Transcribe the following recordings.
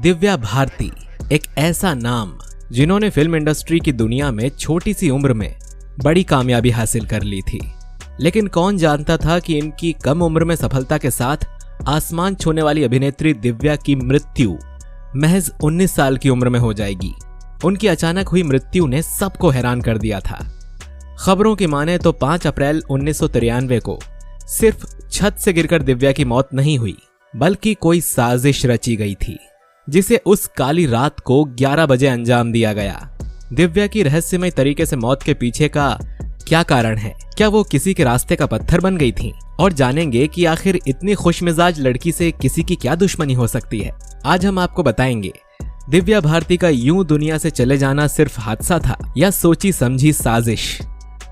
दिव्या भारती एक ऐसा नाम जिन्होंने फिल्म इंडस्ट्री की दुनिया में छोटी सी उम्र में बड़ी कामयाबी हासिल कर ली थी। लेकिन कौन जानता था कि इनकी कम उम्र में सफलता के साथ आसमान छूने वाली अभिनेत्री दिव्या की मृत्यु महज 19 साल की उम्र में हो जाएगी। उनकी अचानक हुई मृत्यु ने सबको हैरान कर दिया था। खबरों की माने तो 5 अप्रैल 1993 को सिर्फ छत से गिरकर दिव्या की मौत नहीं हुई, बल्कि कोई साजिश रची गई थी जिसे उस काली रात को 11 बजे अंजाम दिया गया। दिव्या की रहस्यमय तरीके से मौत के पीछे का क्या कारण है? क्या वो किसी के रास्ते का पत्थर बन गई थी? और जानेंगे कि आखिर इतनी खुशमिजाज लड़की से किसी की क्या दुश्मनी हो सकती है। आज हम आपको बताएंगे दिव्या भारती का यूं दुनिया से चले जाना सिर्फ हादसा था या सोची समझी साजिश।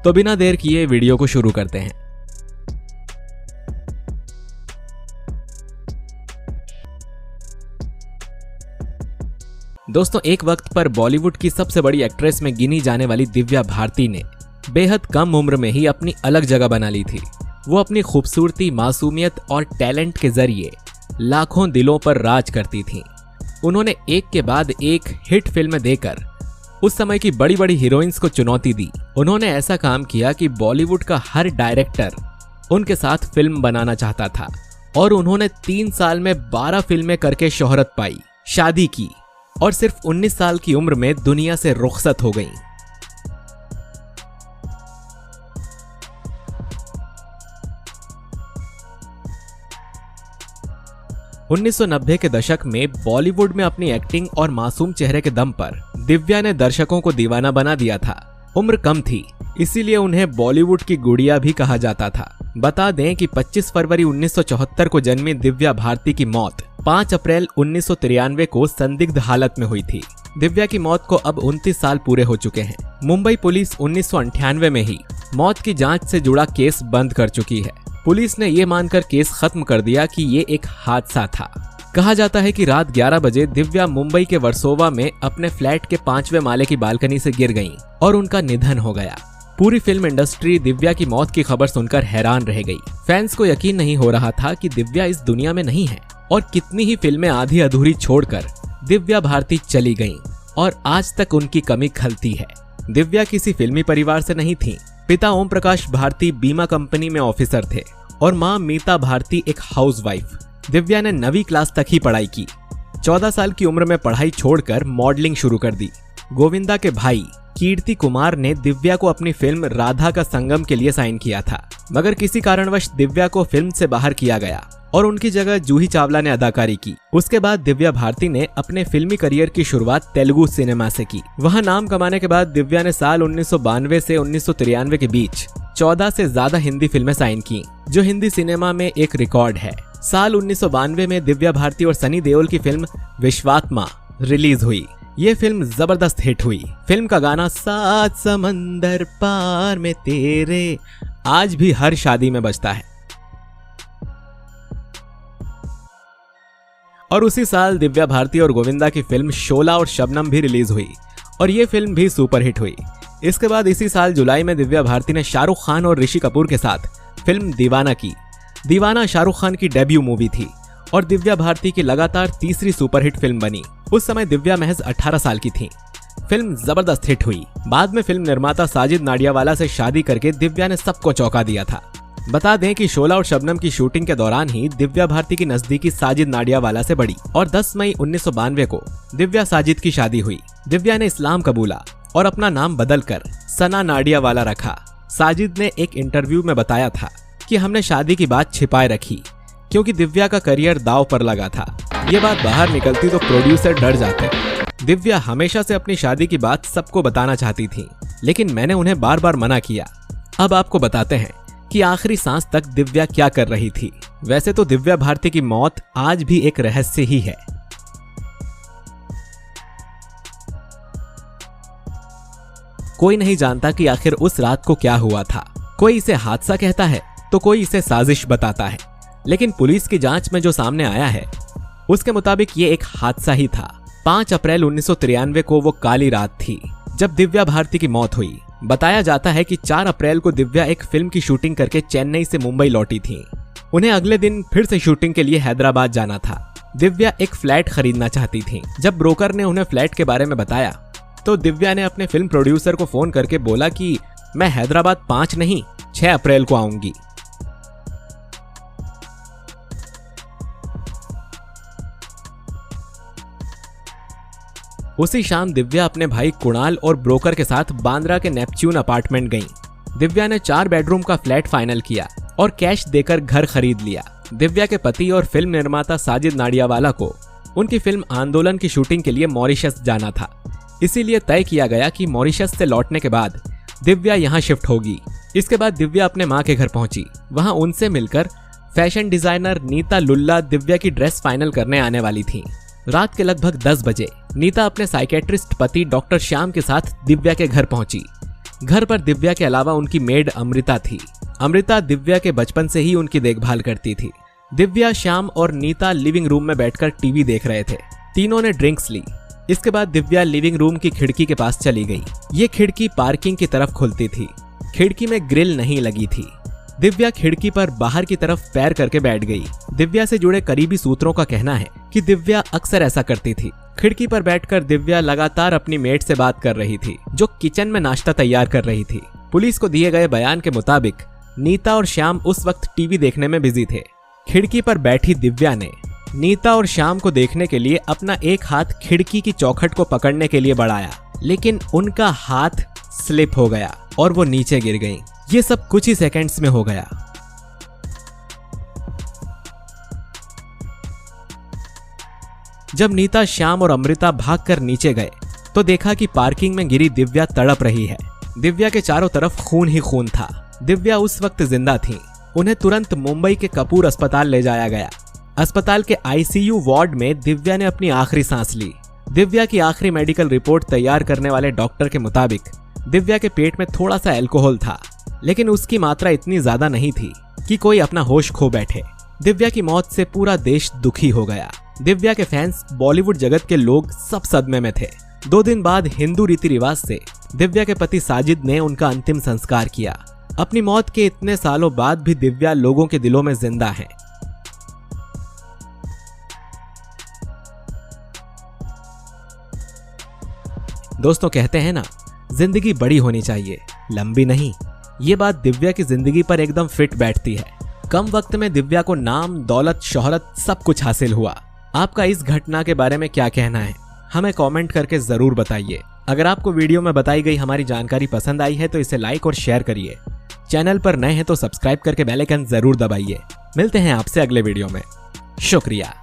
तो बिना देर किए वीडियो को शुरू करते हैं। दोस्तों, एक वक्त पर बॉलीवुड की सबसे बड़ी एक्ट्रेस में गिनी जाने वाली दिव्या भारती ने बेहद कम उम्र में ही अपनी अलग जगह बना ली थी। वो अपनी खूबसूरती, मासूमियत और टैलेंट के जरिए लाखों दिलों पर राज करती थीं। उन्होंने एक के बाद एक हिट फिल्में देकर उस समय की बड़ी बड़ी हीरोइंस को चुनौती दी। उन्होंने ऐसा काम किया कि बॉलीवुड का हर डायरेक्टर उनके साथ फिल्म बनाना चाहता था और उन्होंने 3 साल में 12 फिल्में करके शोहरत पाई, शादी की और सिर्फ 19 साल की उम्र में दुनिया से रुखसत हो गईं। उन्नीस 1990 के दशक में बॉलीवुड में अपनी एक्टिंग और मासूम चेहरे के दम पर दिव्या ने दर्शकों को दीवाना बना दिया था। उम्र कम थी, इसीलिए उन्हें बॉलीवुड की गुड़िया भी कहा जाता था। बता दें कि 25 फरवरी 1974 को जन्मी दिव्या भारती की मौत 5 अप्रैल 1993 को संदिग्ध हालत में हुई थी। दिव्या की मौत को अब 29 साल पूरे हो चुके हैं। मुंबई पुलिस 1998 में ही मौत की जांच से जुड़ा केस बंद कर चुकी है। पुलिस ने ये मानकर केस खत्म कर दिया कि ये एक हादसा था। कहा जाता है कि रात 11 बजे दिव्या मुंबई के वर्सोवा में अपने फ्लैट के 5वें माले की बालकनी से गिर गईं और उनका निधन हो गया। पूरी फिल्म इंडस्ट्री दिव्या की मौत की खबर सुनकर हैरान रह गई। फैंस को यकीन नहीं हो रहा था कि दिव्या इस दुनिया में नहीं है और कितनी ही फिल्में आधी अधूरी छोड़कर दिव्या भारती चली गईं और आज तक उनकी कमी खलती है। दिव्या किसी फिल्मी परिवार से नहीं थी। पिता ओम प्रकाश भारती बीमा कंपनी में ऑफिसर थे और मां मीता भारती एक हाउसवाइफ। दिव्या ने 9वीं क्लास तक ही पढ़ाई की। 14 साल की उम्र में पढ़ाई छोड़कर मॉडलिंग शुरू कर दी। गोविंदा के भाई कीर्ति कुमार ने दिव्या को अपनी फिल्म राधा का संगम के लिए साइन किया था, मगर किसी कारणवश दिव्या को फिल्म से बाहर किया गया और उनकी जगह जूही चावला ने अदाकारी की। उसके बाद दिव्या भारती ने अपने फिल्मी करियर की शुरुआत तेलुगु सिनेमा से की। वहां नाम कमाने के बाद दिव्या ने साल 1992 से 1993 के बीच 14 से ज्यादा हिंदी फिल्में साइन की, जो हिंदी सिनेमा में एक रिकॉर्ड है। साल 1992 में दिव्या भारती और सनी देओल की फिल्म विश्वात्मा रिलीज हुई। ये फिल्म जबरदस्त हिट हुई। फिल्म का गाना 7 समंदर पार में तेरे आज भी हर शादी में बजता है। और उसी साल दिव्या भारती और गोविंदा की फिल्म शोला और शबनम भी रिलीज हुई और ये फिल्म भी सुपरहिट हुई। इसके बाद इसी साल जुलाई में दिव्या भारती ने शाहरुख खान और ऋषि कपूर के साथ फिल्म दीवाना की। दीवाना शाहरुख खान की डेब्यू मूवी थी और दिव्या भारती की लगातार तीसरी सुपरहिट फिल्म बनी। उस समय दिव्या महज 18 साल की थी। फिल्म जबरदस्त हिट हुई। बाद में फिल्म निर्माता साजिद नाडियावाला से शादी करके दिव्या ने सबको चौंका दिया था। बता दें कि शोला और शबनम की शूटिंग के दौरान ही दिव्या भारती की नजदीकी साजिद नाडियावाला से बढ़ी और 10 मई 1992 को दिव्या साजिद की शादी हुई। दिव्या ने इस्लाम कबूला और अपना नाम बदलकर सना नाडियावाला रखा। साजिद ने एक इंटरव्यू में बताया था कि हमने शादी की बात छिपाए रखी क्योंकि दिव्या का करियर दांव पर लगा था। ये बात बाहर निकलती तो प्रोड्यूसर डर जाते। दिव्या हमेशा से अपनी शादी की बात सबको बताना चाहती थी, लेकिन मैंने उन्हें बार बार मना किया। अब आपको बताते हैं कि आखिरी सांस तक दिव्या क्या कर रही थी। वैसे तो दिव्या भारती की मौत आज भी एक रहस्य ही है। कोई नहीं जानता कि आखिर उस रात को क्या हुआ था। कोई इसे हादसा कहता है तो कोई इसे साजिश बताता है, लेकिन पुलिस की जांच में जो सामने आया है उसके मुताबिक ये एक हादसा ही था। 5 अप्रैल 1993 को वो काली रात थी जब दिव्या भारती की मौत हुई। बताया जाता है कि 4 अप्रैल को दिव्या एक फिल्म की शूटिंग करके चेन्नई से मुंबई लौटी थी। उन्हें अगले दिन फिर से शूटिंग के लिए हैदराबाद जाना था। दिव्या एक फ्लैट खरीदना चाहती थी। जब ब्रोकर ने उन्हें फ्लैट के बारे में बताया तो दिव्या ने अपने फिल्म प्रोड्यूसर को फोन करके बोला कि मैं हैदराबाद 5 नहीं 6 अप्रैल को आऊंगी। उसी शाम दिव्या अपने भाई कुणाल और ब्रोकर के साथ बांद्रा के नेपच्यून अपार्टमेंट गईं। दिव्या ने 4 बेडरूम का फ्लैट फाइनल किया और कैश देकर घर खरीद लिया। दिव्या के पति और फिल्म निर्माता साजिद नाडियावाला को उनकी फिल्म आंदोलन की शूटिंग के लिए मॉरिशस जाना था, इसीलिए तय किया गया कि मॉरिशस से लौटने के बाद दिव्या यहाँ शिफ्ट होगी। इसके बाद दिव्या अपने माँ के घर पहुंची। वहां उनसे मिलकर फैशन डिजाइनर नीता लुल्ला दिव्या की ड्रेस फाइनल करने आने वाली थी। रात के लगभग 10 बजे नीता अपने साइकेट्रिस्ट पति डॉक्टर श्याम के साथ दिव्या के घर पहुंची। घर पर दिव्या के अलावा उनकी मेड अमृता थी। अमृता दिव्या के बचपन से ही उनकी देखभाल करती थी। दिव्या, श्याम और नीता लिविंग रूम में बैठकर टीवी देख रहे थे। तीनों ने ड्रिंक्स ली। इसके बाद दिव्या लिविंग रूम की खिड़की के पास चली गई। ये खिड़की पार्किंग की तरफ खुलती थी। खिड़की में ग्रिल नहीं लगी थी। दिव्या खिड़की पर बाहर की तरफ पैर करके बैठ गई। दिव्या से जुड़े करीबी सूत्रों का कहना है कि दिव्या अक्सर ऐसा करती थी। खिड़की पर बैठकर दिव्या लगातार अपनी मेड से बात कर रही थी, जो किचन में नाश्ता तैयार कर रही थी। पुलिस को दिए गए बयान के मुताबिक नीता और श्याम उस वक्त टीवी देखने में बिजी थे। खिड़की पर बैठी दिव्या ने नीता और श्याम को देखने के लिए अपना एक हाथ खिड़की की चौखट को पकड़ने के लिए बढ़ाया, लेकिन उनका हाथ स्लिप हो गया और वो नीचे गिर गईं। ये सब कुछ ही सेकंड्स में हो गया। जब नीता, श्याम और अमृता भागकर नीचे गए तो देखा कि पार्किंग में गिरी दिव्या तड़प रही है। दिव्या के चारों तरफ खून ही खून था। दिव्या उस वक्त जिंदा थी। उन्हें तुरंत मुंबई के कपूर अस्पताल ले जाया गया। अस्पताल के आईसीयू वार्ड में दिव्या ने अपनी आखिरी सांस ली। दिव्या की आखिरी मेडिकल रिपोर्ट तैयार करने वाले डॉक्टर के मुताबिक दिव्या के पेट में थोड़ा सा अल्कोहल था, लेकिन उसकी मात्रा इतनी ज्यादा नहीं थी कि कोई अपना होश खो बैठे। दिव्या की मौत से पूरा देश दुखी हो गया। दिव्या के फैंस, बॉलीवुड जगत के लोग सब सदमे में थे। 2 दिन बाद हिंदू रीति रिवाज से दिव्या के पति साजिद ने उनका अंतिम संस्कार किया। अपनी मौत के इतने सालों बाद भी दिव्या लोगों के दिलों में जिंदा है। दोस्तों, कहते हैं ना, जिंदगी बड़ी होनी चाहिए, लंबी नहीं। ये बात दिव्या की जिंदगी पर एकदम फिट बैठती है। कम वक्त में दिव्या को नाम, दौलत, शोहरत सब कुछ हासिल हुआ। आपका इस घटना के बारे में क्या कहना है, हमें कमेंट करके जरूर बताइए। अगर आपको वीडियो में बताई गई हमारी जानकारी पसंद आई है तो इसे लाइक और शेयर करिए। चैनल पर नए हैं तो सब्सक्राइब करके बेल आइकन जरूर दबाइए। मिलते हैं आपसे अगले वीडियो में। शुक्रिया।